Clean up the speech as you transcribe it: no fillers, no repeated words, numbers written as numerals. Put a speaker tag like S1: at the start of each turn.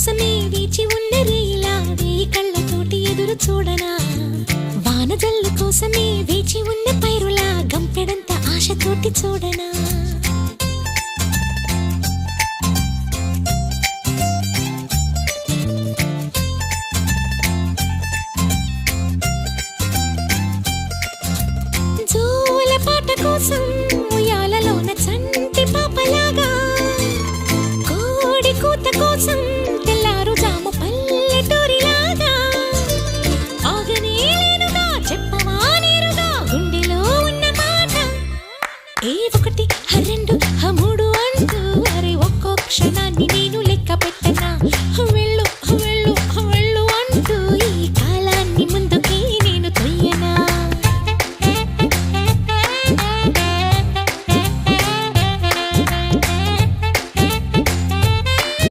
S1: కోసమే వేచి ఉన్న రేలా వేయి కళ్ళతోటి ఎదురు చూడనా వానజల్లు కోసమే వేచి ఉన్న పైరులా గంపెడంత ఆశతోటి చూడనా జోల పాట కోసం ఉయ్యాలలోన చంటి పాపలాగా కోడి కూత కోసం